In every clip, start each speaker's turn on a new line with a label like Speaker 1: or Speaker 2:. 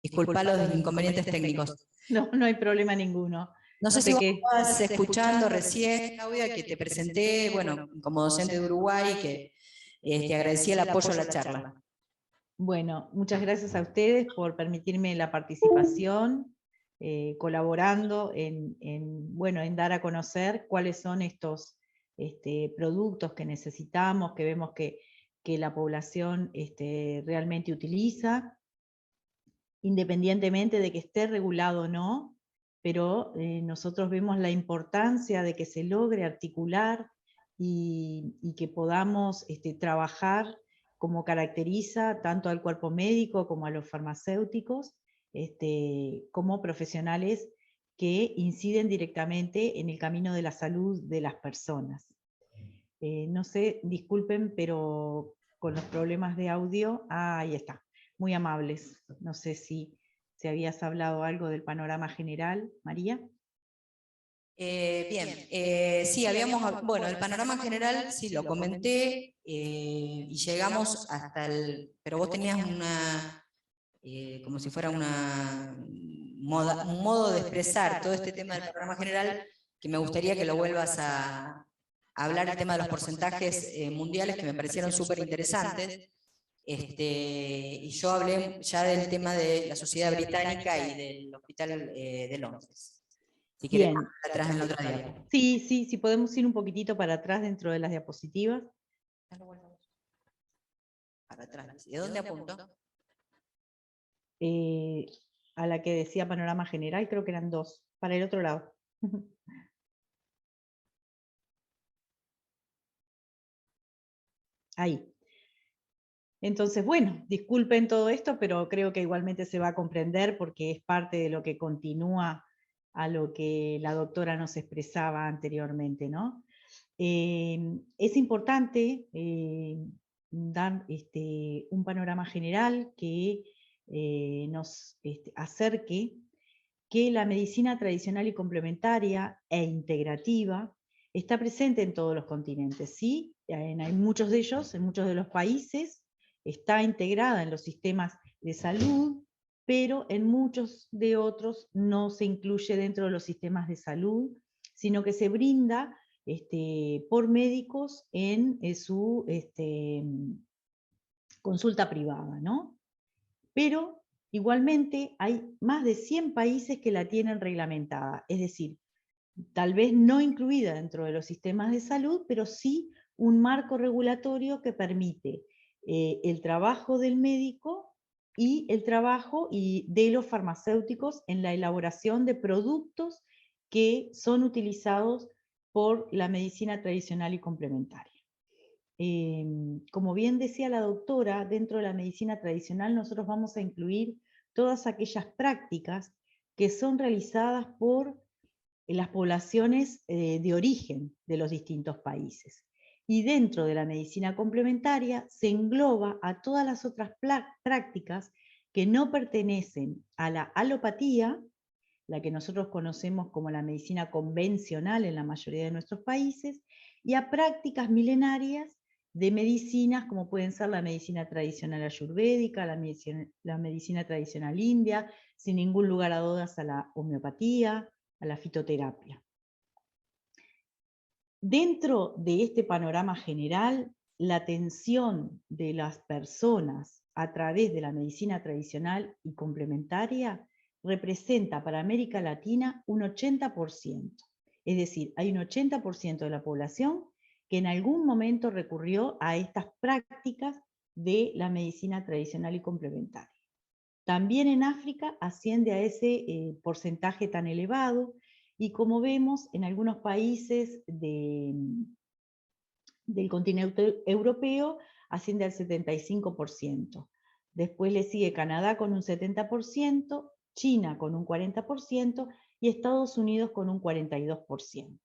Speaker 1: Disculpa los inconvenientes técnicos.
Speaker 2: No, no hay problema ninguno.
Speaker 1: No sé si vos estabas escuchando recién, Claudia, que te presenté, bueno, como docente de Uruguay, que te agradecí el apoyo a la charla.
Speaker 2: Bueno, muchas gracias a ustedes por permitirme la participación, colaborando bueno, en dar a conocer cuáles son estos productos que necesitamos, que vemos que la población realmente utiliza, independientemente de que esté regulado o no, pero nosotros vemos la importancia de que se logre articular y que podamos trabajar como caracteriza tanto al cuerpo médico como a los farmacéuticos, como profesionales que inciden directamente en el camino de la salud de las personas. No sé, disculpen, pero con los problemas de audio, ahí está, muy amables. No sé si habías hablado algo del panorama general, María.
Speaker 1: Bien, sí, bueno, el panorama general, sí, lo comenté, y llegamos hasta pero vos tenías como si fuera un modo de expresar todo este tema del panorama general, que me gustaría que lo vuelvas a hablar, el tema de los porcentajes mundiales, que me parecieron súper interesantes. Y yo hablé ya del tema de la Sociedad Británica y del Hospital de Londres. Si quieres,
Speaker 2: Bien.
Speaker 1: atrás en la otra diapositiva.
Speaker 2: Sí, podemos ir un poquitito para atrás dentro de las diapositivas.
Speaker 1: Para atrás. ¿Y de dónde apunto?
Speaker 2: A la que decía panorama general, creo que eran dos, para el otro lado. Ahí. Entonces, bueno, disculpen todo esto, pero creo que igualmente se va a comprender porque es parte de lo que continúa a lo que la doctora nos expresaba anteriormente, ¿no? Es importante dar un panorama general que nos acerque que la medicina tradicional y complementaria e integrativa está presente en todos los continentes, ¿sí? Hay muchos de ellos, en muchos de los países, está integrada en los sistemas de salud, pero en muchos de otros no se incluye dentro de los sistemas de salud, sino que se brinda por médicos en su consulta privada, ¿no? Pero igualmente hay más de 100 países que la tienen reglamentada, es decir, tal vez no incluida dentro de los sistemas de salud, pero sí un marco regulatorio que permite el trabajo del médico y el trabajo de los farmacéuticos en la elaboración de productos que son utilizados por la medicina tradicional y complementaria. Como bien decía la doctora, dentro de la medicina tradicional nosotros vamos a incluir todas aquellas prácticas que son realizadas por las poblaciones de origen de los distintos países. Y dentro de la medicina complementaria se engloba a todas las otras prácticas que no pertenecen a la alopatía, la que nosotros conocemos como la medicina convencional en la mayoría de nuestros países, y a prácticas milenarias de medicinas como pueden ser la medicina tradicional ayurvédica, la medicina tradicional india, sin ningún lugar a dudas a la homeopatía, a la fitoterapia. Dentro de este panorama general, la atención de las personas a través de la medicina tradicional y complementaria representa para América Latina un 80%. Es decir, hay un 80% de la población que en algún momento recurrió a estas prácticas de la medicina tradicional y complementaria. También en África asciende a ese porcentaje tan elevado, y como vemos en algunos países del continente europeo asciende al 75%. Después le sigue Canadá con un 70%, China con un 40% y Estados Unidos con un 42%.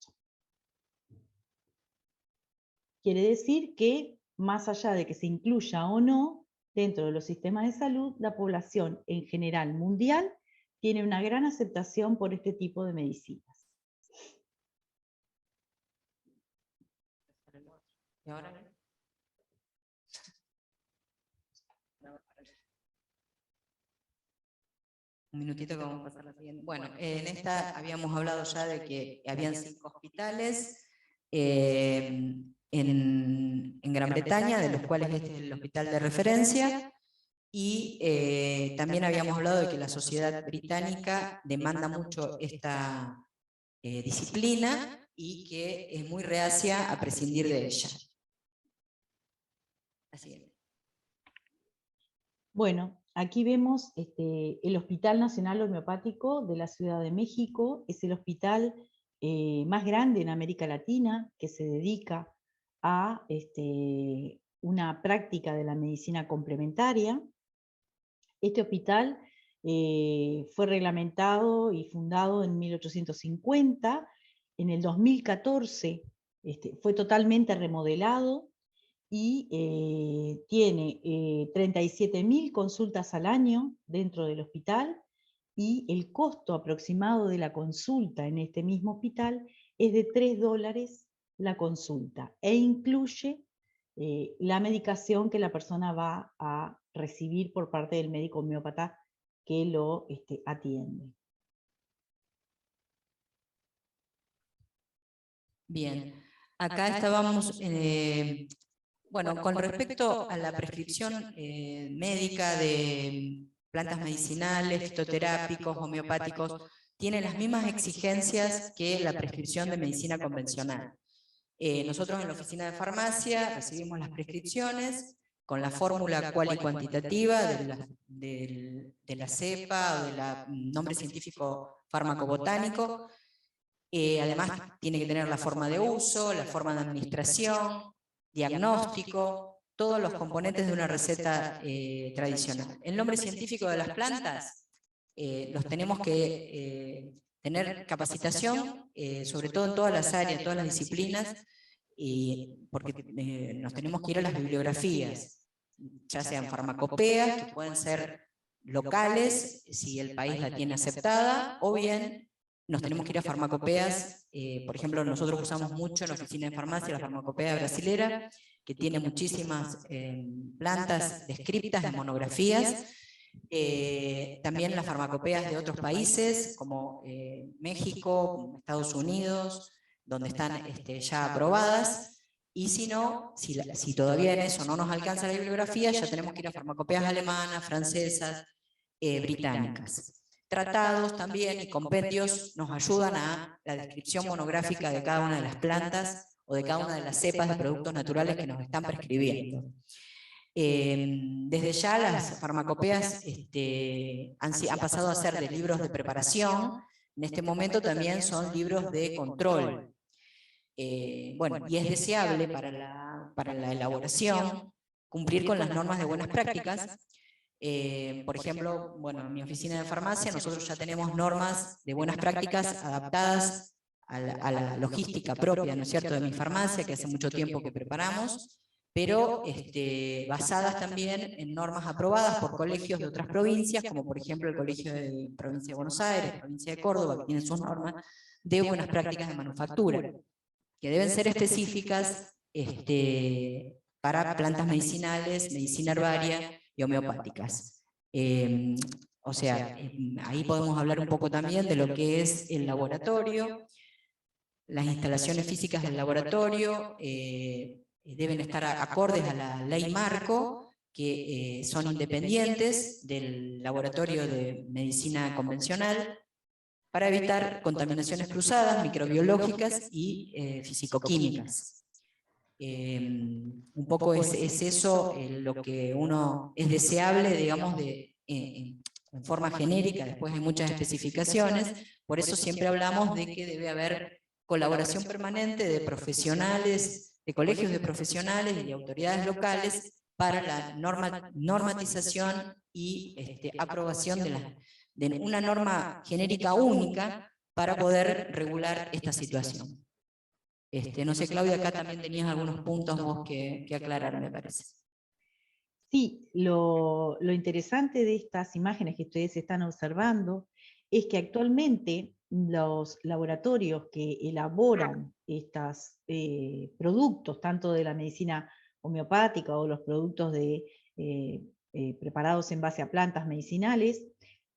Speaker 2: Quiere decir que, más allá de que se incluya o no dentro de los sistemas de salud, la población en general mundial tiene una gran aceptación por este tipo de medicinas.
Speaker 1: ¿Y ahora? Un minutito que vamos a pasar a la siguiente. Bueno, en esta habíamos hablado ya de que habían 5 hospitales en Gran Bretaña, de los cuales este es el hospital de referencia, y también habíamos hablado de que la sociedad británica demanda mucho esta disciplina y que es muy reacia a prescindir de ella. Así es.
Speaker 2: Bueno, aquí vemos el Hospital Nacional Homeopático de la Ciudad de México. Es el hospital más grande en América Latina que se dedica a una práctica de la medicina complementaria. Este hospital fue reglamentado y fundado en 1850. En el 2014 fue totalmente remodelado y tiene 37.000 consultas al año dentro del hospital, y el costo aproximado de la consulta en este mismo hospital es de $3 la consulta, e incluye la medicación que la persona va a recibir por parte del médico homeópata que lo atiende.
Speaker 1: Bien, acá estábamos, bueno, con respecto a la prescripción médica de plantas medicinales, fitoterápicos, homeopáticos, tiene las mismas exigencias que la prescripción de medicina convencional. Nosotros en la oficina de farmacia recibimos las prescripciones con la fórmula cual y cuantitativa de la cepa o del nombre científico farmacobotánico. Además tiene que tener la forma de uso, la forma de administración, diagnóstico, todos los componentes de una receta tradicional. El nombre científico de las plantas los tenemos que tener capacitación, sobre todo en todas las áreas, en todas las disciplinas, porque nos tenemos que ir a las bibliografías, ya sean farmacopeas, que pueden ser locales, si el país la tiene aceptada, o bien nos tenemos que ir a farmacopeas. Por ejemplo, nosotros usamos mucho en la oficina de farmacia la farmacopea brasilera, que tiene muchísimas plantas descriptas de monografías. También las farmacopeas de otros países, como México, Estados Unidos, donde están ya aprobadas. Y si no, si todavía en eso no nos alcanza la bibliografía, ya tenemos que ir a farmacopeas alemanas, francesas, británicas. Tratados también y compendios nos ayudan a la descripción monográfica de cada una de las plantas o de cada una de las cepas de productos naturales que nos están prescribiendo. Desde ya las farmacopeas han pasado a ser de libros de preparación, en este momento también son libros de control. Bueno, y es deseable para la elaboración cumplir con las normas de buenas prácticas. Por ejemplo, bueno, en mi oficina de farmacia nosotros ya tenemos normas de buenas prácticas adaptadas a la logística propia, ¿no es cierto?, de mi farmacia, que hace mucho tiempo que preparamos, pero basadas también en normas aprobadas por colegios de otras provincias, como por ejemplo el Colegio de Provincia de Buenos Aires, Provincia de Córdoba, que tienen sus normas de buenas prácticas de manufactura, que deben ser específicas para plantas medicinales, medicina herbaria y homeopáticas. O sea, ahí podemos hablar un poco también de lo que es el laboratorio. Las instalaciones físicas del laboratorio deben estar acordes a la ley marco, que son independientes del laboratorio de medicina convencional, para evitar contaminaciones cruzadas, microbiológicas y fisicoquímicas. Un poco es eso lo que uno es deseable, digamos, en forma genérica. Después hay muchas especificaciones, por eso siempre hablamos de que debe haber colaboración permanente de profesionales, de colegios de profesionales y de autoridades locales para la normatización y aprobación de una norma genérica única para poder regular esta situación. No sé, Claudia, acá también tenías algunos puntos vos que aclarar, me parece.
Speaker 2: Sí, lo interesante de estas imágenes que ustedes están observando es que actualmente los laboratorios que elaboran estos productos, tanto de la medicina homeopática o los productos preparados en base a plantas medicinales,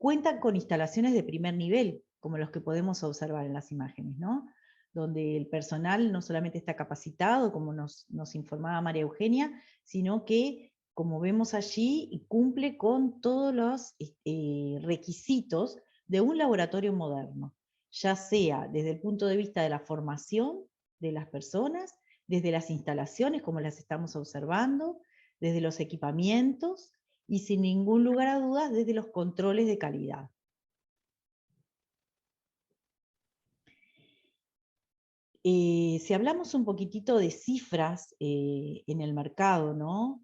Speaker 2: cuentan con instalaciones de primer nivel, como los que podemos observar en las imágenes, ¿no? Donde el personal no solamente está capacitado, como nos informaba María Eugenia, sino que, como vemos allí, cumple con todos los requisitos de un laboratorio moderno, ya sea desde el punto de vista de la formación de las personas, desde las instalaciones, como las estamos observando, desde los equipamientos, y sin ningún lugar a dudas desde los controles de calidad. Si hablamos un poquitito de cifras en el mercado, ¿no?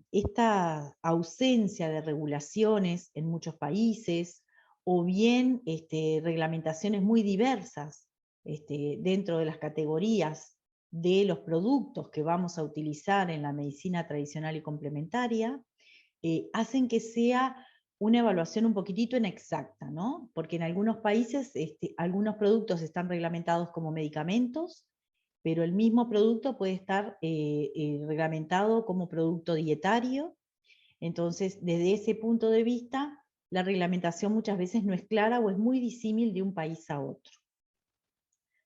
Speaker 2: Esta ausencia de regulaciones en muchos países, o bien reglamentaciones muy diversas dentro de las categorías de los productos que vamos a utilizar en la medicina tradicional y complementaria, hacen que sea una evaluación un poquitito inexacta, ¿no? Porque en algunos países algunos productos están reglamentados como medicamentos, pero el mismo producto puede estar reglamentado como producto dietario. Entonces, desde ese punto de vista, la reglamentación muchas veces no es clara o es muy disímil de un país a otro.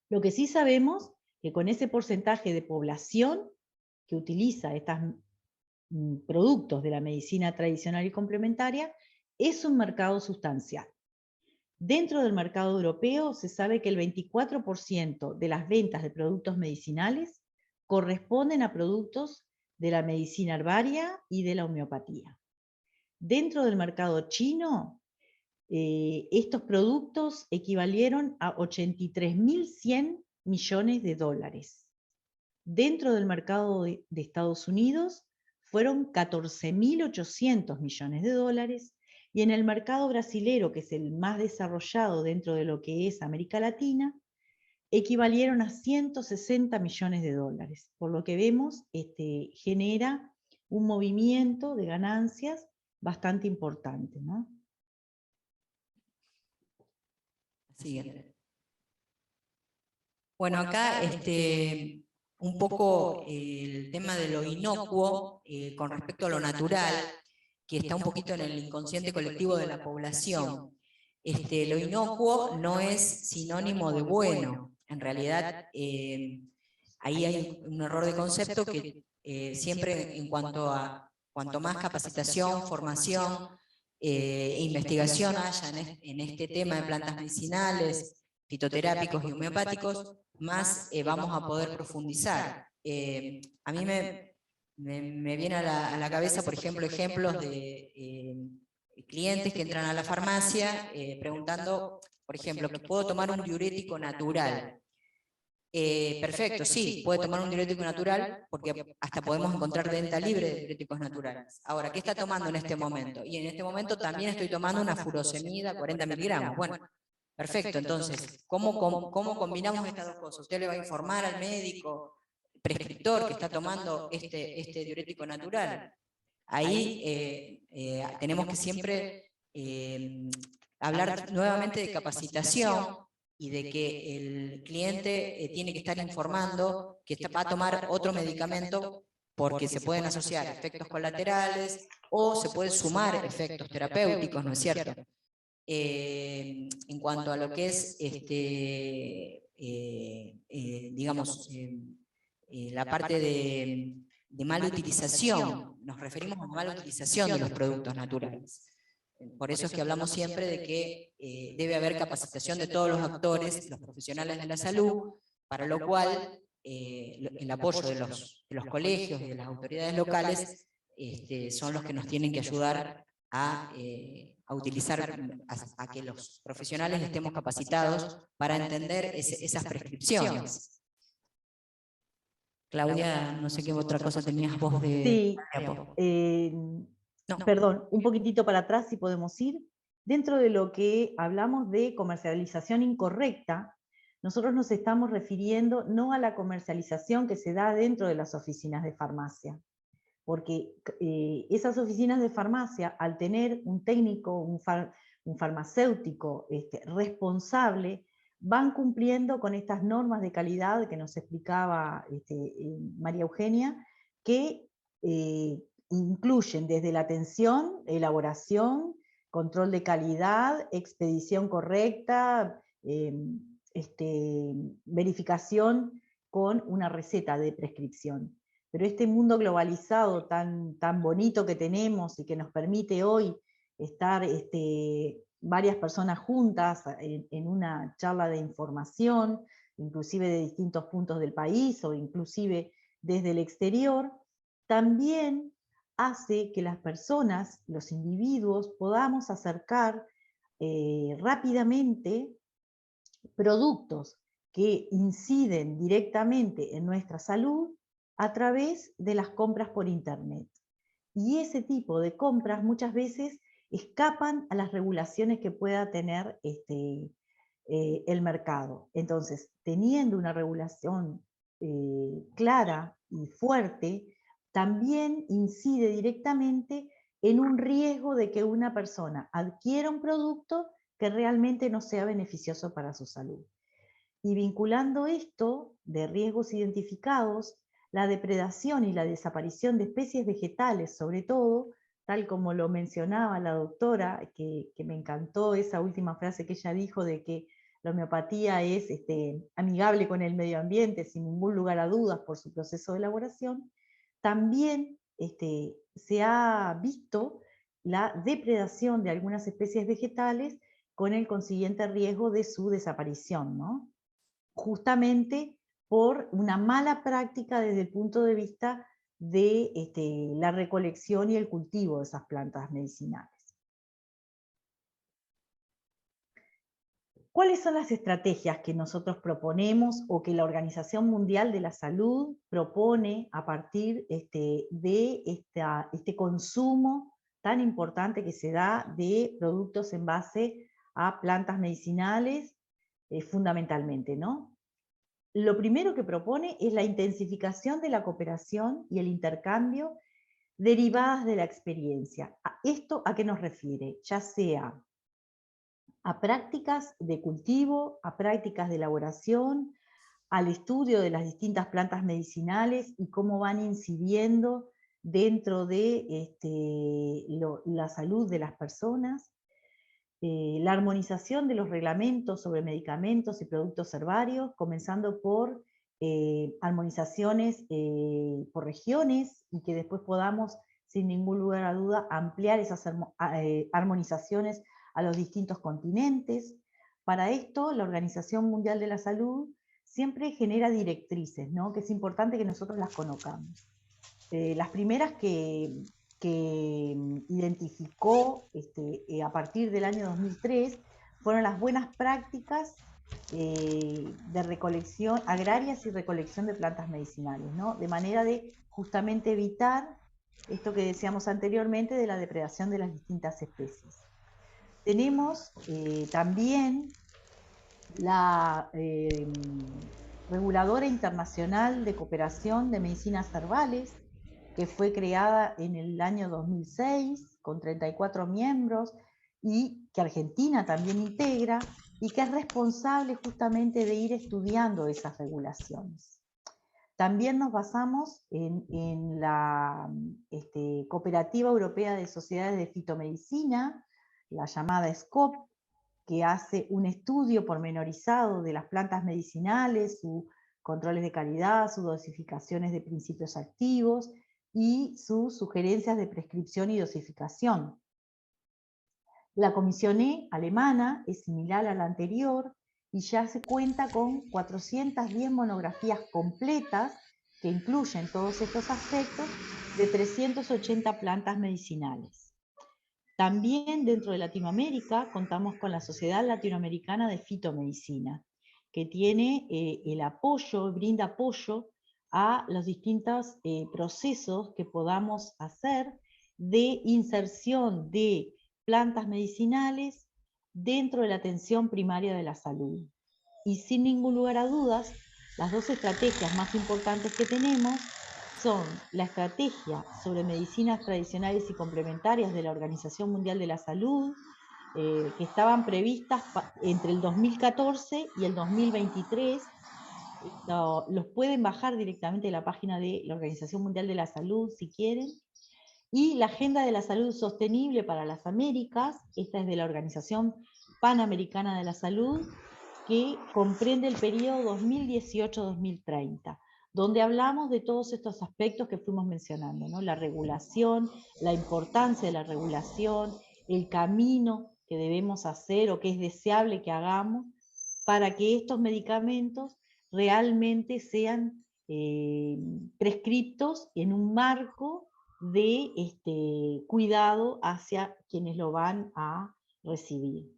Speaker 2: Lo que sí sabemos que con ese porcentaje de población que utiliza estos productos de la medicina tradicional y complementaria, es un mercado sustancial. Dentro del mercado europeo se sabe que el 24% de las ventas de productos medicinales corresponden a productos de la medicina herbaria y de la homeopatía. Dentro del mercado chino, estos productos equivalieron a 83.100 millones de dólares. Dentro del mercado de Estados Unidos fueron 14.800 millones de dólares, y en el mercado brasilero, que es el más desarrollado dentro de lo que es América Latina, equivalieron a 160 millones de dólares. Por lo que vemos, genera un movimiento de ganancias bastante importante, ¿no?
Speaker 1: Siguiente. Bueno, acá un poco el tema de lo inocuo con respecto a lo natural, que está un poquito en el inconsciente colectivo de la población. Lo inocuo no es sinónimo de bueno. En realidad, ahí hay un error de concepto que siempre en cuanto a cuanto más capacitación, formación e investigación haya en este tema de plantas medicinales, fitoterápicos y homeopáticos, más vamos a poder profundizar. A mí me viene a la cabeza, por ejemplo, ejemplos de clientes que entran a la farmacia preguntando, por ejemplo, que puedo tomar un diurético natural. Perfecto, sí, puede tomar un diurético natural, porque hasta podemos encontrar de venta libre de diuréticos naturales. Ahora, ¿qué está tomando en este momento? Y en este momento también estoy tomando una furosemida 40 miligramos. Bueno, perfecto, entonces, ¿cómo combinamos estas dos cosas? Usted le va a informar al médico prescriptor que está tomando este diurético natural. Ahí tenemos que siempre hablar nuevamente de capacitación y de que el cliente tiene que estar informando que va a tomar otro medicamento porque se pueden asociar efectos colaterales o se pueden sumar efectos terapéuticos, ¿no es cierto? En cuanto a lo que es, digamos, la parte de mala utilización, nos referimos a mala utilización de los productos naturales. Por eso es que hablamos siempre de que debe haber capacitación de todos los actores, los profesionales de la salud, para lo cual el apoyo de los colegios y de las autoridades locales son los que nos tienen que ayudar a utilizar, a que los profesionales estemos capacitados para entender esas prescripciones. Claudia, no sé qué otra cosa tenías vos de...
Speaker 2: Sí, no. Perdón, un poquitito para atrás si podemos ir. Dentro de lo que hablamos de comercialización incorrecta, nosotros nos estamos refiriendo no a la comercialización que se da dentro de las oficinas de farmacia, porque esas oficinas de farmacia, al tener un técnico, un farmacéutico responsable, van cumpliendo con estas normas de calidad que nos explicaba María Eugenia, que incluyen desde la atención, elaboración, control de calidad, expedición correcta, verificación con una receta de prescripción. Pero este mundo globalizado tan bonito que tenemos y que nos permite hoy estar varias personas juntas en una charla de información, inclusive de distintos puntos del país o inclusive desde el exterior, también hace que las personas, los individuos, podamos acercar rápidamente productos que inciden directamente en nuestra salud a través de las compras por Internet. Y ese tipo de compras muchas veces escapan a las regulaciones que pueda tener el mercado. Entonces, teniendo una regulación clara y fuerte, también incide directamente en un riesgo de que una persona adquiera un producto que realmente no sea beneficioso para su salud. Y vinculando esto de riesgos identificados, la depredación y la desaparición de especies vegetales, sobre todo, tal como lo mencionaba la doctora, que me encantó esa última frase que ella dijo de que la homeopatía es amigable con el medio ambiente, sin ningún lugar a dudas por su proceso de elaboración, también se ha visto la depredación de algunas especies vegetales con el consiguiente riesgo de su desaparición, ¿no? Justamente por una mala práctica desde el punto de vista de la recolección y el cultivo de esas plantas medicinales. ¿Cuáles son las estrategias que nosotros proponemos o que la Organización Mundial de la Salud propone a partir de este consumo tan importante que se da de productos en base a plantas medicinales, fundamentalmente, ¿no? Lo primero que propone es la intensificación de la cooperación y el intercambio derivadas de la experiencia. ¿Esto a qué nos refiere? Ya sea a prácticas de cultivo, a prácticas de elaboración, al estudio de las distintas plantas medicinales y cómo van incidiendo dentro de la salud de las personas, la armonización de los reglamentos sobre medicamentos y productos herbarios, comenzando por armonizaciones por regiones y que después podamos, sin ningún lugar a duda, ampliar esas armonizaciones a los distintos continentes. Para esto, la Organización Mundial de la Salud siempre genera directrices, ¿no? Que es importante que nosotros las conozcamos. Las primeras que identificó a partir del año 2003 fueron las buenas prácticas de recolección agrarias y recolección de plantas medicinales, ¿no? De manera de justamente evitar esto que decíamos anteriormente de la depredación de las distintas especies. Tenemos también la Reguladora Internacional de Cooperación de Medicinas Herbales, que fue creada en el año 2006 con 34 miembros y que Argentina también integra y que es responsable justamente de ir estudiando esas regulaciones. También nos basamos en la Cooperativa Europea de Sociedades de Fitomedicina, la llamada SCOP, que hace un estudio pormenorizado de las plantas medicinales, sus controles de calidad, sus dosificaciones de principios activos y sus sugerencias de prescripción y dosificación. La Comisión E alemana es similar a la anterior y ya se cuenta con 410 monografías completas que incluyen todos estos aspectos de 380 plantas medicinales. También dentro de Latinoamérica contamos con la Sociedad Latinoamericana de Fitomedicina, que tiene el apoyo, brinda apoyo a los distintos procesos que podamos hacer de inserción de plantas medicinales dentro de la atención primaria de la salud. Y sin ningún lugar a dudas, las dos estrategias más importantes que tenemos son la estrategia sobre medicinas tradicionales y complementarias de la Organización Mundial de la Salud, que estaban previstas entre el 2014 y el 2023. Los pueden bajar directamente de la página de la Organización Mundial de la Salud si quieren. Y la Agenda de la Salud Sostenible para las Américas, esta es de la Organización Panamericana de la Salud, que comprende el periodo 2018-2030, donde hablamos de todos estos aspectos que fuimos mencionando, ¿no? La regulación, la importancia de la regulación, el camino que debemos hacer o que es deseable que hagamos para que estos medicamentos realmente sean prescriptos en un marco de cuidado hacia quienes lo van a recibir.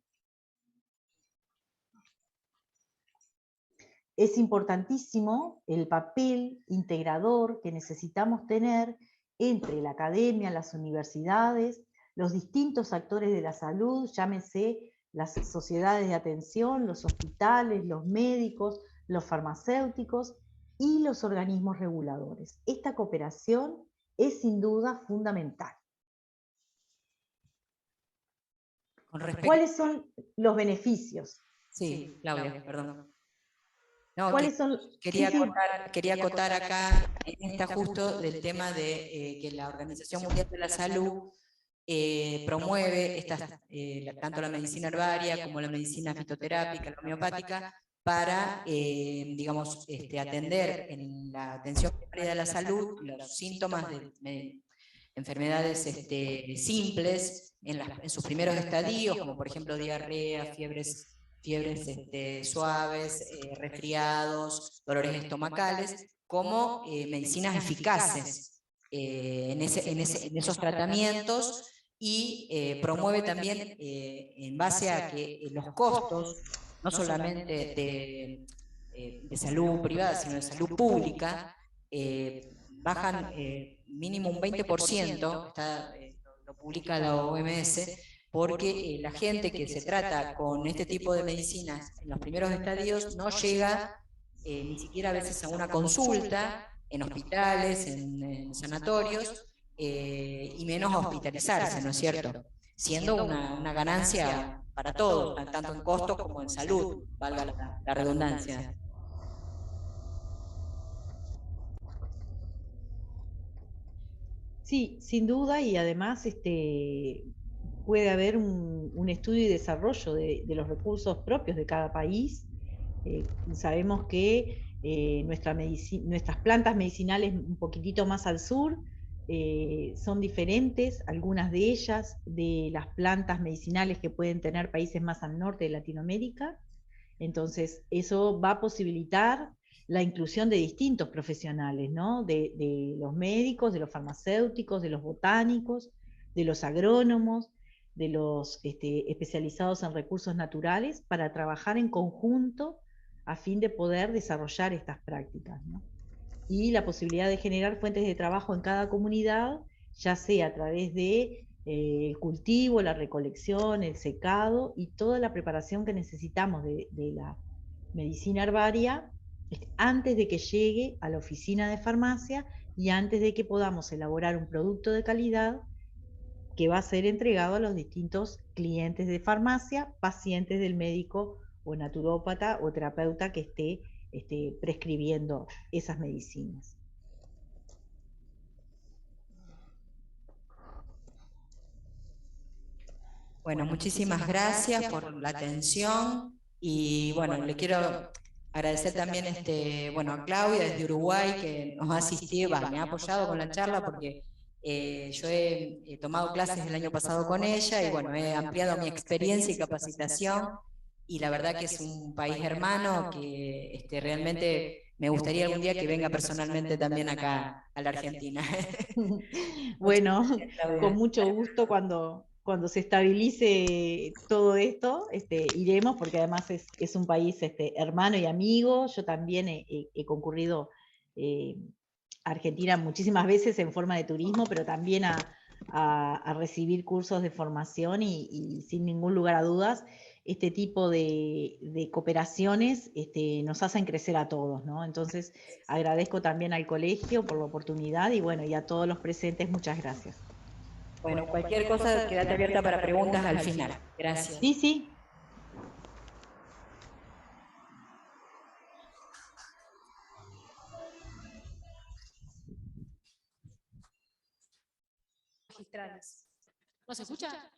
Speaker 2: Es importantísimo el papel integrador que necesitamos tener entre la academia, las universidades, los distintos actores de la salud, llámese las sociedades de atención, los hospitales, los médicos, los farmacéuticos y los organismos reguladores. Esta cooperación es sin duda fundamental. ¿Cuáles son los beneficios?
Speaker 1: Sí, Claudia, perdón. No,
Speaker 2: ¿Cuáles son?
Speaker 1: quería acotar acá, en esta justo, del tema de que la Organización Mundial de la Salud promueve tanto la medicina herbaria como la medicina fitoterápica, la homeopática, para, digamos, atender en la atención primaria de la salud los síntomas de enfermedades simples en sus primeros estadios, como por ejemplo diarrea, fiebres suaves, resfriados, dolores estomacales, como medicinas eficaces en esos tratamientos, y promueve también, en base a que los costos, no solamente de salud privada, sino de salud pública, bajan mínimo un 20%, lo publica la OMS, porque la gente que se trata con este tipo de medicinas en los primeros estadios no llega ni siquiera a veces a una consulta en hospitales, en sanatorios, y menos a hospitalizarse, ¿no es cierto? Siendo una ganancia para todos, tanto en costos como en salud, valga la redundancia.
Speaker 2: Sí, sin duda, y además puede haber un estudio y desarrollo de los recursos propios de cada país. Sabemos que nuestras plantas medicinales un poquitito más al sur son diferentes, algunas de ellas, de las plantas medicinales que pueden tener países más al norte de Latinoamérica. Entonces, eso va a posibilitar la inclusión de distintos profesionales, ¿no? De los médicos, de los farmacéuticos, de los botánicos, de los agrónomos, de los especializados en recursos naturales, para trabajar en conjunto a fin de poder desarrollar estas prácticas, ¿no? Y la posibilidad de generar fuentes de trabajo en cada comunidad, ya sea a través de el cultivo, la recolección, el secado y toda la preparación que necesitamos de la medicina herbaria antes de que llegue a la oficina de farmacia y antes de que podamos elaborar un producto de calidad que va a ser entregado a los distintos clientes de farmacia, pacientes del médico o naturópata o terapeuta que esté prescribiendo esas medicinas.
Speaker 1: Bueno, muchísimas gracias por la atención, y bueno, le quiero agradecer también bueno, a Claudia desde Uruguay, que nos ha asistido, me ha apoyado con la charla, porque yo he tomado clases el año pasado con ella, y bueno, he ampliado mi experiencia y capacitación, y la verdad que es un país hermano que realmente me gustaría algún día que venga personalmente también acá a la Argentina.
Speaker 2: Bueno,
Speaker 1: Gracias,
Speaker 2: con
Speaker 1: Claudia.
Speaker 2: mucho gusto cuando se estabilice todo esto, iremos, porque además es un país hermano y amigo. Yo también he concurrido a Argentina muchísimas veces en forma de turismo, pero también a recibir cursos de formación y sin ningún lugar a dudas, este tipo de cooperaciones nos hacen crecer a todos, ¿no? Entonces, agradezco también al colegio por la oportunidad y bueno, y a todos los presentes, muchas gracias.
Speaker 1: Bueno, cualquier cosa, quédate abierta para preguntas al final. Gracias.
Speaker 2: Sí, sí,
Speaker 3: generales. ¿No se escucha?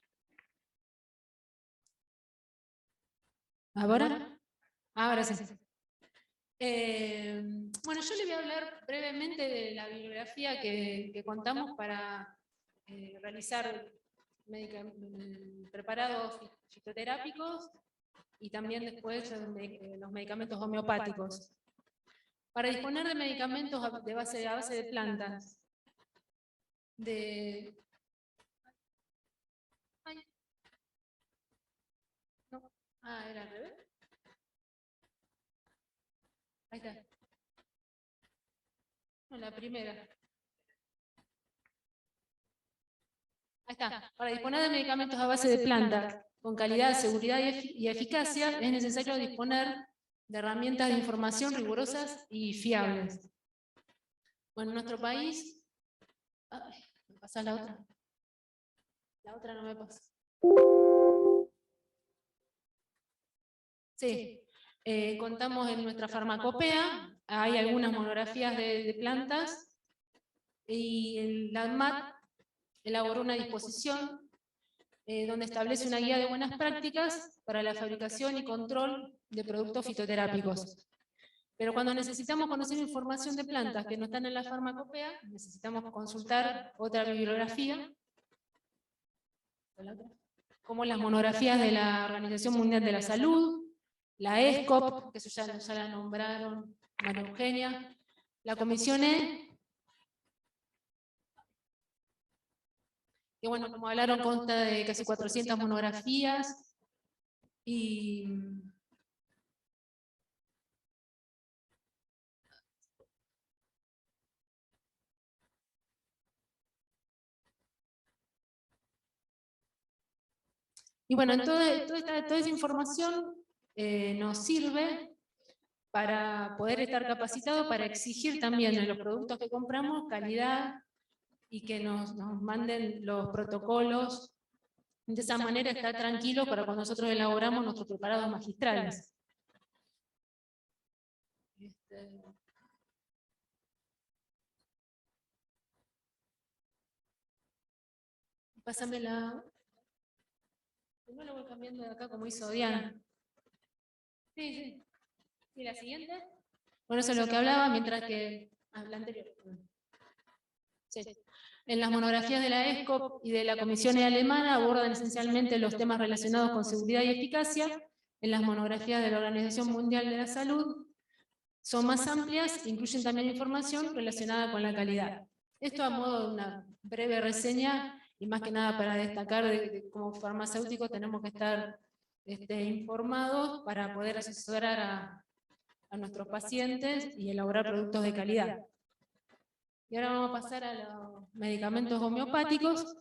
Speaker 3: ¿Ahora? Ahora sí. Bueno, yo le voy a hablar brevemente de la bibliografía que contamos para realizar preparados fitoterápicos y también después los medicamentos homeopáticos. Para disponer de medicamentos a base de plantas, era al revés. Ahí está. No, la primera. Ahí está. Para disponer de medicamentos a base de plantas con calidad, seguridad y eficacia, es necesario disponer de herramientas de información rigurosas y fiables. Bueno, en nuestro país... Ay, ¿me pasa la otra? La otra no me pasa. Sí. Contamos en nuestra farmacopea, hay algunas monografías de plantas, y la ANMAT elaboró una disposición donde establece una guía de buenas prácticas para la fabricación y control de productos fitoterápicos. Pero cuando necesitamos conocer información de plantas que no están en la farmacopea, necesitamos consultar otra bibliografía, como las monografías de la Organización Mundial de la Salud, la ESCOP, que eso ya la nombraron María Eugenia, la Comisión E, que bueno, como hablaron, consta de casi 400 monografías, y bueno, toda esa información nos sirve para poder estar capacitados para exigir también en los productos que compramos calidad y que nos manden los protocolos. De esa manera está tranquilo para cuando nosotros elaboramos nuestros preparados magistrales. Pásame la... No lo voy cambiando de acá como hizo Diana. Sí. ¿Y la siguiente? Bueno, eso es lo que hablaba, mientras que... la anterior. Sí. En las monografías de la ESCOP y de la Comisión E alemana abordan esencialmente los temas relacionados con seguridad y eficacia. En las monografías de la Organización Mundial de la Salud son más amplias, incluyen también información relacionada con la calidad. Esto a modo de una breve reseña, y más que nada para destacar de como farmacéuticos tenemos que estar informados para poder asesorar a nuestros pacientes y elaborar productos de calidad. Y ahora vamos a pasar a los medicamentos homeopáticos.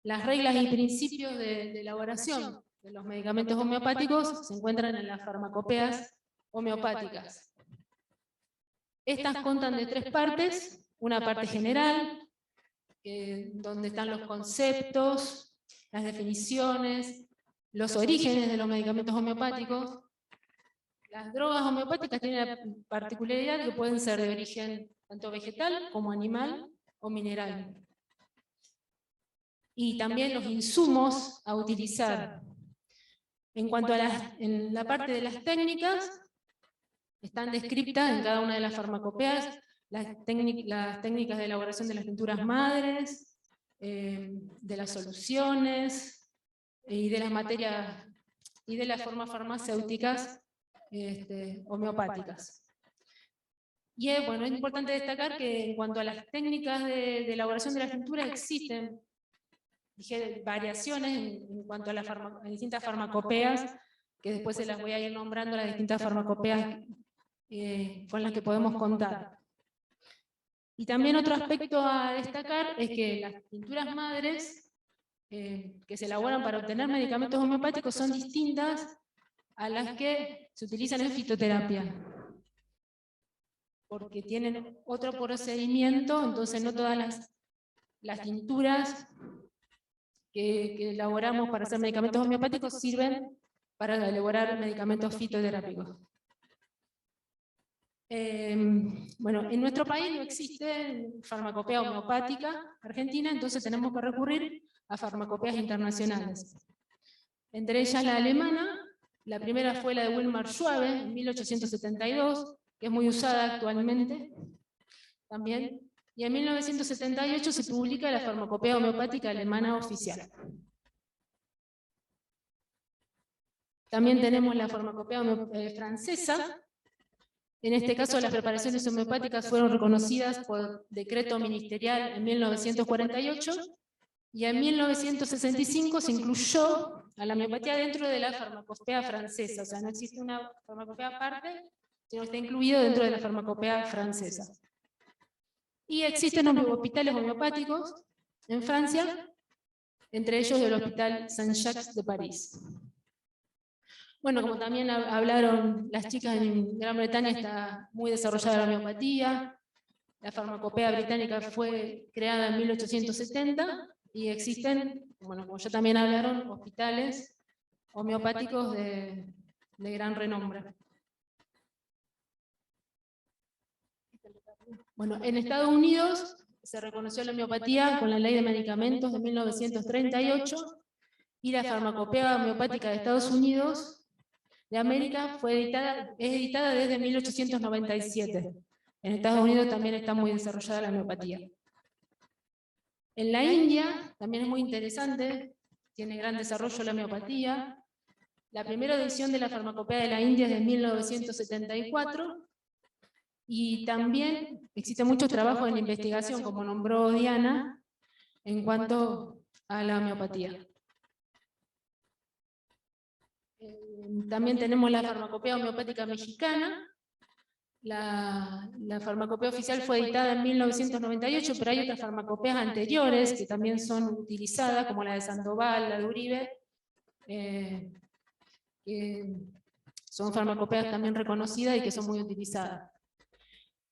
Speaker 3: Las reglas y principios de elaboración de los medicamentos homeopáticos se encuentran en las farmacopeas homeopáticas. Estas constan de 3 partes, una parte general, donde están los conceptos, las definiciones, los orígenes de los medicamentos homeopáticos. Las drogas homeopáticas tienen la particularidad que pueden ser de origen tanto vegetal como animal o mineral. Y también los insumos a utilizar. En cuanto a en la parte de las técnicas, están descritas en cada una de las farmacopeas las técnicas de elaboración de las tinturas madres, de las soluciones y de las materias y de las formas farmacéuticas homeopáticas. Y bueno, es importante destacar que en cuanto a las técnicas de elaboración de la tintura existen variaciones en cuanto a las distintas farmacopeas, que después se las voy a ir nombrando, las distintas farmacopeas con las que podemos contar. Y también otro aspecto a destacar es que las tinturas madres que se elaboran para obtener medicamentos homeopáticos son distintas a las que se utilizan en fitoterapia, porque tienen otro procedimiento, entonces no todas las tinturas que elaboramos para hacer medicamentos homeopáticos sirven para elaborar medicamentos fitoterápicos. Bueno, en nuestro país no existe farmacopea homeopática argentina, entonces tenemos que recurrir a farmacopeas internacionales. Entre ellas la alemana, la primera fue la de Wilmar Schwabe en 1872, que es muy usada actualmente también, y en 1978 se publica la farmacopea homeopática alemana oficial. También tenemos la farmacopea francesa. En este caso, las preparaciones homeopáticas fueron reconocidas por decreto ministerial en 1948 y en 1965 se incluyó a la homeopatía dentro de la farmacopea francesa. O sea, no existe una farmacopea aparte, sino que está incluido dentro de la farmacopea francesa. Y existen hospitales homeopáticos en Francia, entre ellos el Hospital Saint-Jacques de París. Bueno, como también hablaron las chicas, en Gran Bretaña está muy desarrollada la homeopatía. La farmacopea británica fue creada en 1870 y existen, bueno, como ya también hablaron, hospitales homeopáticos de gran renombre. Bueno, en Estados Unidos se reconoció la homeopatía con la Ley de Medicamentos de 1938 y la farmacopea homeopática de Estados Unidos de América es editada desde 1897. En Estados Unidos también está muy desarrollada la homeopatía. En la India también es muy interesante, tiene gran desarrollo la homeopatía. La primera edición de la farmacopea de la India es de 1974, y también existe mucho trabajo en investigación, como nombró Diana, en cuanto a la homeopatía. También tenemos la farmacopea homeopática mexicana. La farmacopea oficial fue editada en 1998, pero hay otras farmacopeas anteriores que también son utilizadas, como la de Sandoval, la de Uribe, que son farmacopeas también reconocidas y que son muy utilizadas.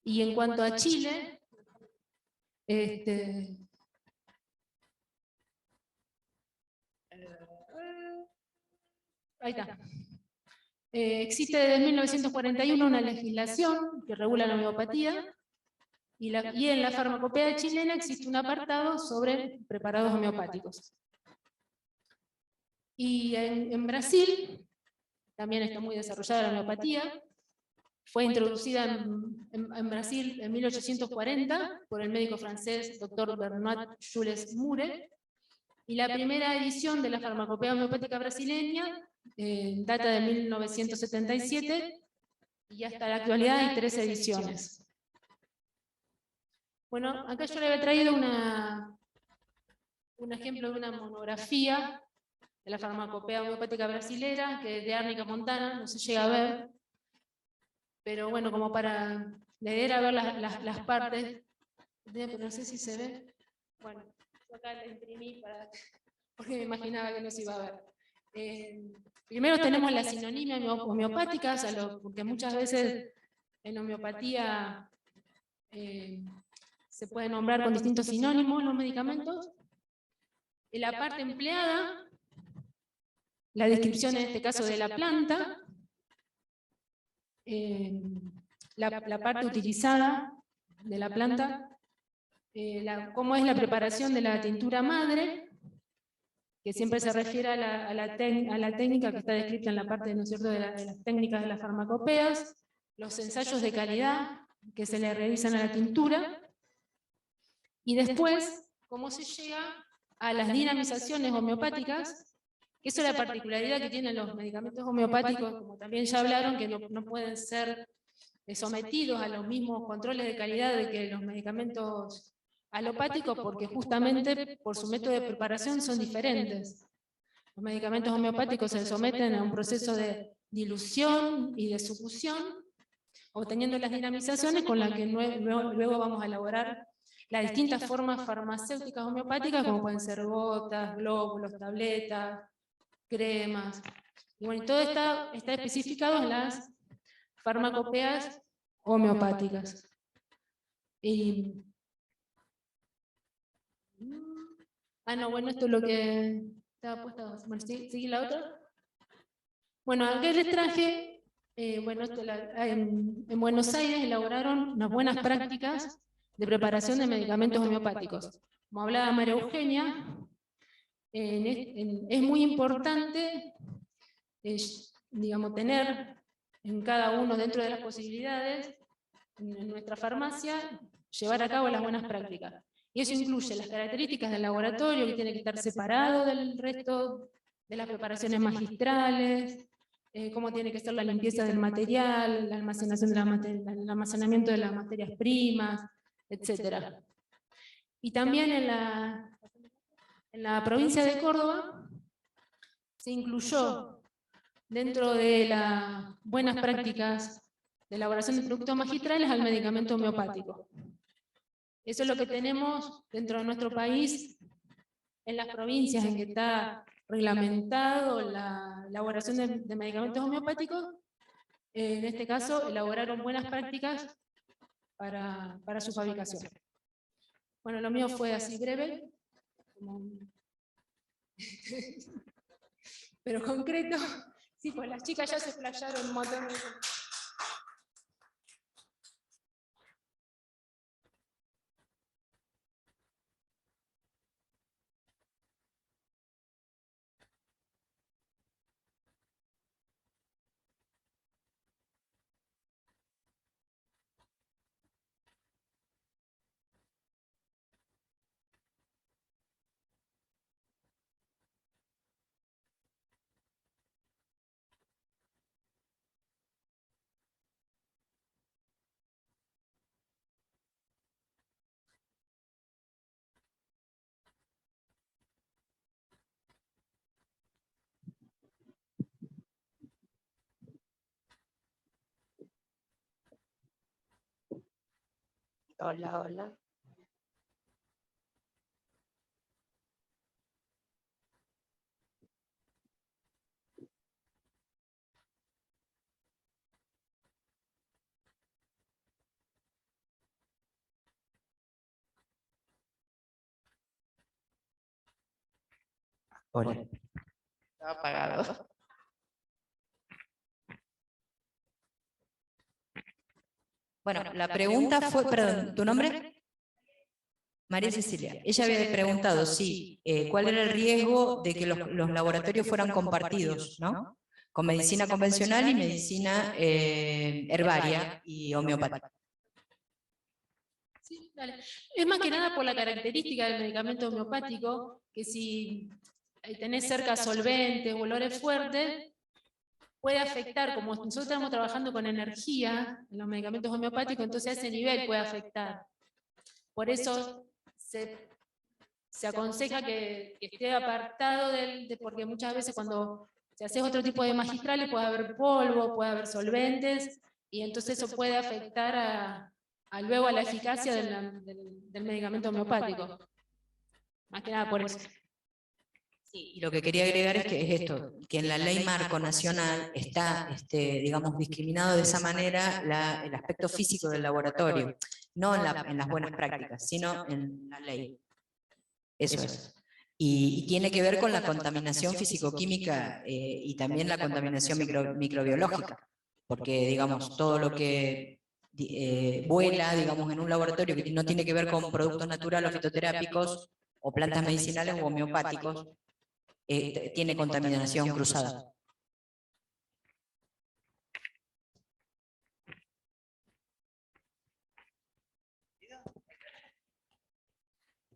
Speaker 3: Y en cuanto a Chile, ahí está. Existe desde 1941 una legislación que regula la homeopatía, y en la farmacopea chilena existe un apartado sobre preparados homeopáticos. Y en Brasil también está muy desarrollada la homeopatía. Fue introducida en Brasil en 1840 por el médico francés Dr. Bernard Jules Mure, y la primera edición de la farmacopea homeopática brasileña data de 1977, y hasta la actualidad hay 3 ediciones. Bueno, acá yo le había traído un ejemplo de una monografía de la farmacopea homeopática brasilera, que es de Árnica Montana, no se llega a ver, pero bueno, como para leer a ver las partes, pero no sé si se ve. Bueno, yo acá la imprimí porque me imaginaba que no se iba a ver. Primero tenemos las sinonimias homeopáticas, porque muchas veces en homeopatía se puede nombrar con distintos sinónimos los medicamentos. En la parte empleada, la descripción en este caso de la planta, la parte utilizada de la planta, cómo es la preparación de la tintura madre, que siempre se refiere a la técnica que está descrita en la parte, ¿no es cierto?, de las técnicas de las farmacopeas, los ensayos de calidad que se le realizan a la tintura, y después cómo se llega a las dinamizaciones homeopáticas, que eso es la particularidad que tienen los medicamentos homeopáticos, como también ya hablaron, que no pueden ser sometidos a los mismos controles de calidad de que los medicamentos alopáticos, porque justamente por su método de preparación son diferentes. Los medicamentos homeopáticos se someten a un proceso de dilución y de succión, obteniendo las dinamizaciones con las que luego vamos a elaborar las distintas formas farmacéuticas homeopáticas, como pueden ser gotas, glóbulos, tabletas, cremas. Y bueno, todo está especificado en las farmacopeas homeopáticas. No, bueno, esto es lo que estaba puesto. Bueno, ¿sigue la otra? Bueno, acá les traje Bueno, en Buenos Aires elaboraron unas buenas prácticas de preparación de medicamentos homeopáticos. Como hablaba María Eugenia, es muy importante digamos, tener en cada uno, dentro de las posibilidades, en nuestra farmacia, llevar a cabo las buenas prácticas. Y eso incluye las características del laboratorio, que tiene que estar separado del resto de las preparaciones magistrales, cómo tiene que ser la limpieza del material, la almacenación el almacenamiento de las materias primas, etc. Y también en la provincia de Córdoba se incluyó dentro de las buenas prácticas de elaboración de productos magistrales al medicamento homeopático. Eso es lo que tenemos dentro de nuestro país, en las provincias en que está reglamentado la elaboración de medicamentos homeopáticos. En este caso, elaboraron buenas prácticas para su fabricación. Bueno, lo mío fue así breve, pero concreto. Sí, pues las chicas ya se explayaron un montón de...
Speaker 4: Hola, hola.
Speaker 1: Hola.
Speaker 4: Estaba apagado.
Speaker 1: Bueno, la pregunta fue, perdón, ¿tu nombre? María Cecilia. Ella había preguntado si, cuál era el riesgo de que los laboratorios fueran compartidos, ¿no? Con medicina convencional y medicina herbaria y homeopática.
Speaker 3: Sí, dale. Es más que nada por la característica del medicamento homeopático, que si tenés cerca solventes o olores fuertes, puede afectar, como nosotros estamos trabajando con energía en los medicamentos homeopáticos, entonces a ese nivel puede afectar. Por eso se aconseja que esté apartado porque muchas veces cuando si haces otro tipo de magistrales puede haber polvo, puede haber solventes, y entonces eso puede afectar luego a la eficacia del medicamento homeopático. Más que nada por eso.
Speaker 1: Sí, y lo que quería agregar es que es esto, que en la ley marco nacional está, digamos, discriminado de esa manera el aspecto físico del laboratorio, no en las buenas prácticas, sino en la ley. Eso es. Y tiene que ver con la contaminación físico-química y también la contaminación microbiológica, porque, digamos, todo lo que vuela, digamos, en un laboratorio que no tiene que ver con productos naturales o fitoterápicos o plantas medicinales o homeopáticos, tiene contaminación cruzada.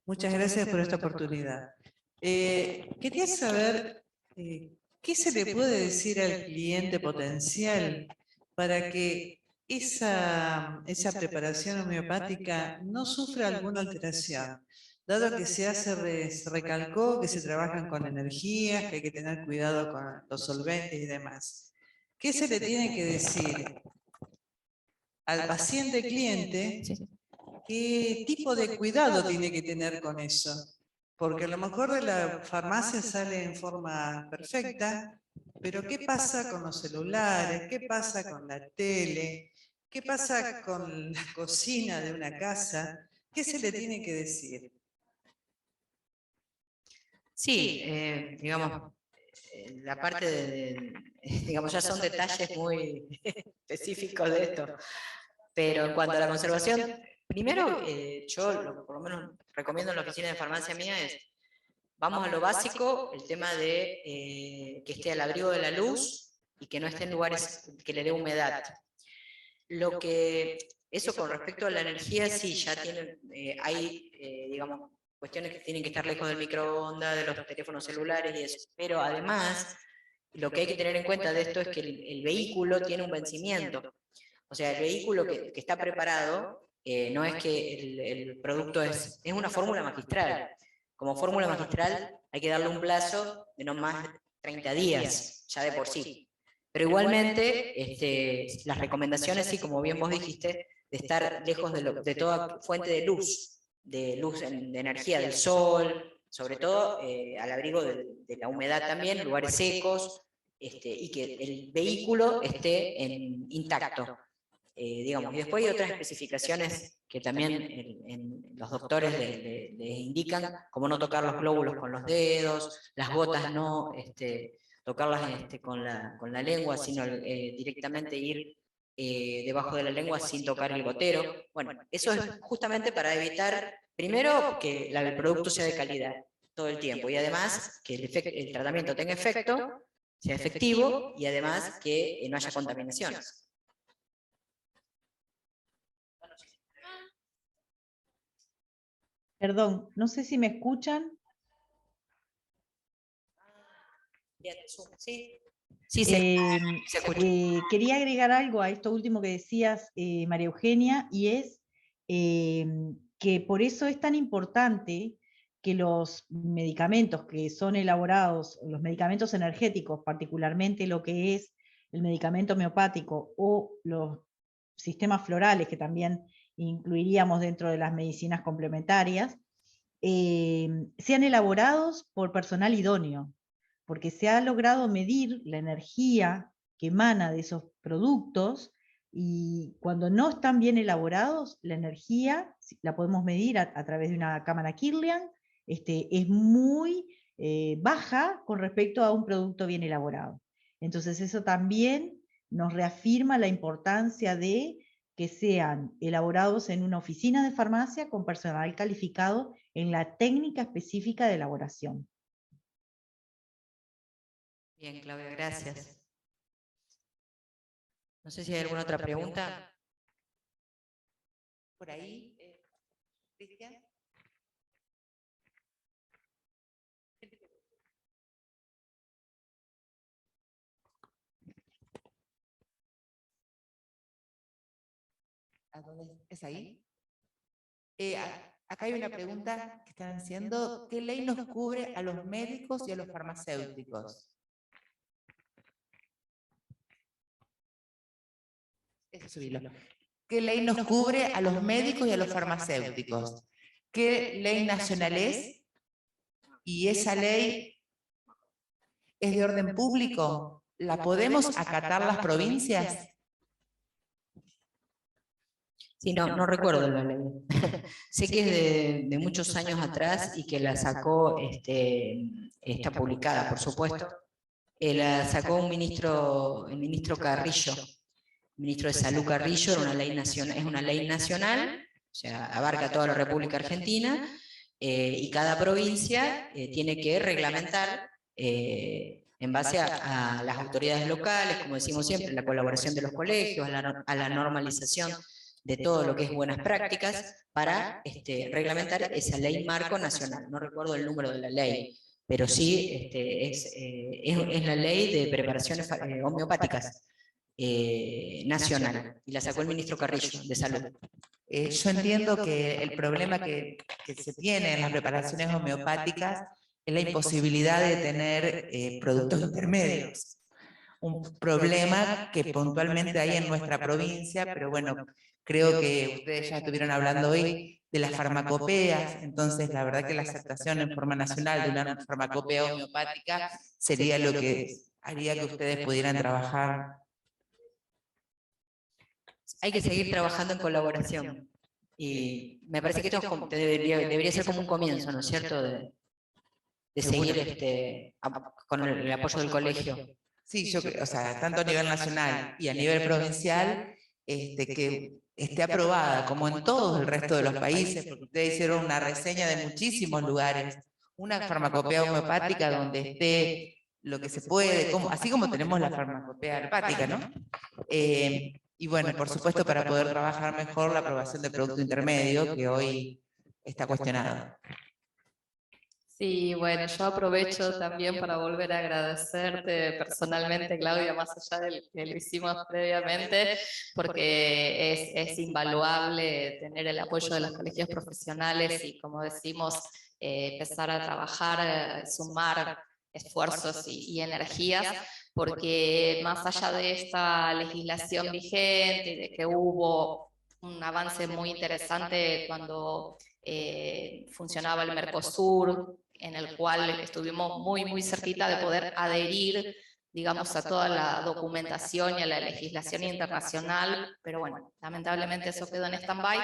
Speaker 5: Muchas gracias por esta oportunidad. Quería saber qué se le puede decir al cliente potencial para que esa preparación homeopática no sufra alguna alteración. Dado que se recalcó que se trabajan con energías, que hay que tener cuidado con los solventes y demás. ¿Qué se le tiene que decir al paciente cliente? ¿Qué tipo de cuidado tiene que tener con eso? Porque a lo mejor de la farmacia sale en forma perfecta, pero ¿qué pasa con los celulares? ¿Qué pasa con la tele? ¿Qué pasa con la cocina de una casa? ¿Qué se le tiene que decir?
Speaker 1: Sí, digamos, la parte digamos, ya son detalles muy específicos de esto. Pero en cuanto a la conservación, primero, yo lo que por lo menos recomiendo en la oficina de farmacia mía es, vamos a lo básico, el tema de que esté al abrigo de la luz y que no esté en lugares que le dé humedad. Eso con respecto a la energía, sí, ya tienen, hay, digamos, cuestiones que tienen que estar lejos del microondas, de los teléfonos celulares y eso. Pero además, lo que hay que tener en cuenta de esto es que el vehículo tiene un vencimiento. O sea, el vehículo que está preparado, no es que el producto es una fórmula magistral. Como fórmula magistral hay que darle un plazo de no más de 30 días, ya de por sí. Pero igualmente, las recomendaciones, sí, como bien vos dijiste, de estar lejos de toda fuente de luz de energía del sol, sobre todo al abrigo de la humedad también, lugares secos, y que el vehículo esté intacto. Digamos. Y después hay otras especificaciones que también los doctores les indican, como no tocar los glóbulos con los dedos, las gotas no tocarlas con la lengua, sino directamente ir debajo de la lengua sin tocar el gotero. Bueno, eso es justamente para evitar, primero, que el producto sea de calidad todo el tiempo, y además que el tratamiento tenga efecto, sea efectivo, y además que no haya contaminaciones.
Speaker 2: Perdón, no sé si me escuchan.
Speaker 1: Sí, sí, se escucha.
Speaker 2: Quería agregar algo a esto último que decías, María Eugenia, y es que por eso es tan importante que los medicamentos que son elaborados, los medicamentos energéticos, particularmente lo que es el medicamento homeopático o los sistemas florales, que también incluiríamos dentro de las medicinas complementarias, sean elaborados por personal idóneo, porque se ha logrado medir la energía que emana de esos productos, y cuando no están bien elaborados, la energía la podemos medir a través de una cámara Kirlian, es muy baja con respecto a un producto bien elaborado. Entonces eso también nos reafirma la importancia de que sean elaborados en una oficina de farmacia con personal calificado en la técnica específica de elaboración.
Speaker 1: Bien, Claudia, gracias. No sé si hay alguna otra pregunta.
Speaker 4: Por ahí, Cristian. ¿A dónde es ahí? Acá hay una pregunta que están haciendo. ¿Qué ley nos cubre a los médicos y a los farmacéuticos? Subilo. ¿Qué ley nos cubre a los médicos y a los farmacéuticos? ¿Qué ley nacional es? ¿Y esa ley es de orden público? ¿La podemos acatar las provincias?
Speaker 1: Sí, no recuerdo la ley. Sé que es de muchos años atrás y que la sacó, está publicada, por supuesto. La sacó el ministro Carrillo, ministro de Salud Carrillo, era una ley nacional, es una ley nacional, o sea, abarca toda la República Argentina, y cada provincia tiene que reglamentar en base a las autoridades locales, como decimos siempre, la colaboración de los colegios, a la normalización de todo lo que es buenas prácticas, para reglamentar esa ley marco nacional. No recuerdo el número de la ley, pero sí es la ley de preparaciones homeopáticas nacional, y la sacó el ministro Carrillo, de Salud.
Speaker 4: Yo entiendo que el problema que se tiene en las preparaciones homeopáticas es la imposibilidad de tener productos intermedios. Un problema que puntualmente hay en nuestra provincia, pero bueno, creo que ustedes ya estuvieron hablando hoy de las farmacopeas, entonces la verdad que la aceptación en forma nacional de una farmacopea homeopática sería lo que haría que ustedes pudieran trabajar.
Speaker 1: Hay que seguir trabajando en colaboración. Y me parece que esto debería ser como un comienzo, ¿no es cierto?, de seguir con el apoyo del colegio.
Speaker 4: Sí, yo creo, o sea, tanto a nivel nacional y a nivel provincial, que esté aprobada, como en todo el resto de los países, porque ustedes hicieron una reseña de muchísimos lugares, una farmacopea homeopática donde esté lo que se puede, así como tenemos la farmacopea hepática, ¿no? Y bueno, por supuesto, para poder trabajar mejor la aprobación del producto intermedio, que hoy está cuestionado.
Speaker 6: Sí, bueno, yo aprovecho también para volver a agradecerte personalmente, Claudia, más allá del que lo hicimos previamente, porque es invaluable tener el apoyo de los colegios profesionales y, como decimos, empezar a trabajar, sumar esfuerzos y energías, porque más allá de esta legislación vigente y de que hubo un avance muy interesante cuando funcionaba el Mercosur, en el cual estuvimos muy cerquita de poder adherir, digamos, a toda la documentación y a la legislación internacional, pero bueno, lamentablemente eso quedó en stand-by.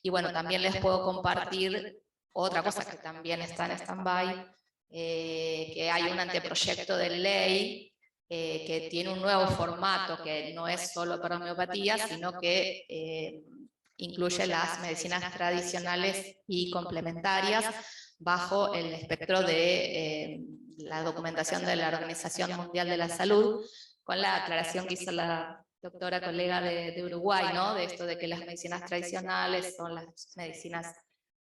Speaker 6: Y bueno, también les puedo compartir otra cosa que también está en stand-by, que hay un anteproyecto de ley que tiene un nuevo formato, que no es solo para homeopatía, sino que incluye las medicinas tradicionales y complementarias bajo el espectro de la documentación de la Organización Mundial de la Salud, con la aclaración que hizo la doctora colega de Uruguay, ¿no? De esto de que las medicinas tradicionales son las medicinas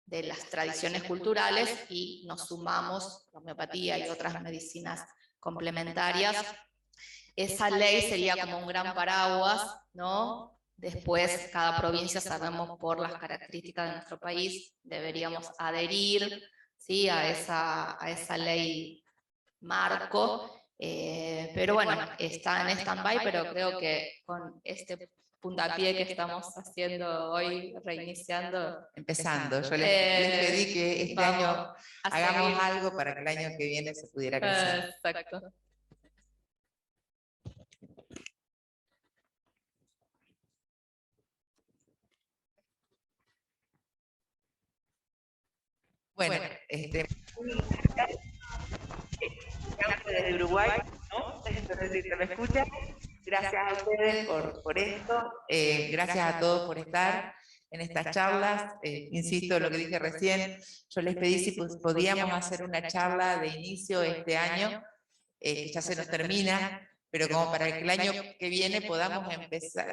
Speaker 6: de las tradiciones culturales y nos sumamos la homeopatía y otras medicinas complementarias. Esa ley sería como un gran paraguas, ¿no? Después, cada provincia, sabemos por las características de nuestro país, deberíamos adherir, ¿sí? a esa ley marco, pero bueno, está en stand-by, pero creo que con este puntapié que estamos haciendo hoy, reiniciando.
Speaker 4: Empezando, yo les pedí que este año hagamos algo para que el año que viene se pudiera crecer.
Speaker 6: Exacto.
Speaker 4: Bueno, desde Uruguay, ¿no? Entonces, ¿me escuchan? Gracias a ustedes por esto, gracias a todos por estar en estas charlas. Insisto, lo que dije recién, yo les pedí si podíamos hacer una charla de inicio este año, que ya se nos termina, pero como para que el año que viene podamos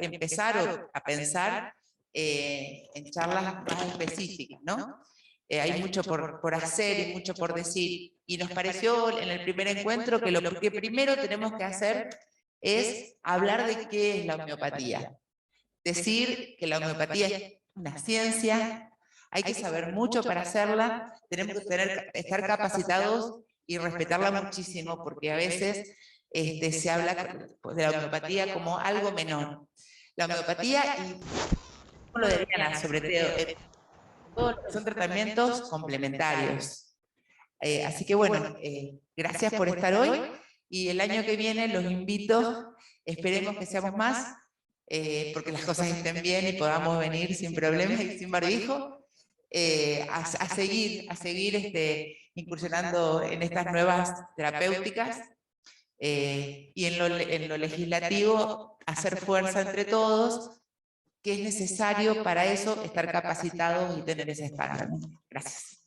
Speaker 4: empezar a pensar en charlas más específicas, ¿no? Hay mucho por hacer y mucho por decir, y nos pareció en el primer encuentro que lo que primero tenemos que hacer es hablar de qué es la homeopatía. Decir que la homeopatía es una ciencia, hay que saber mucho para hacerla, tenemos que estar capacitados y respetarla muchísimo, porque a veces se habla de la homeopatía como algo menor. La homeopatía, y ¿cómo lo dirían? Sobre todo, son tratamientos complementarios. Así que bueno, gracias por estar hoy, y el año que viene los invito, esperemos que seamos más, porque las cosas estén bien y podamos venir sin problemas y sin barbijo, a seguir incursionando en estas nuevas terapéuticas, y en lo legislativo hacer fuerza entre todos, que es necesario para eso estar capacitados y tener ese estándar. Gracias.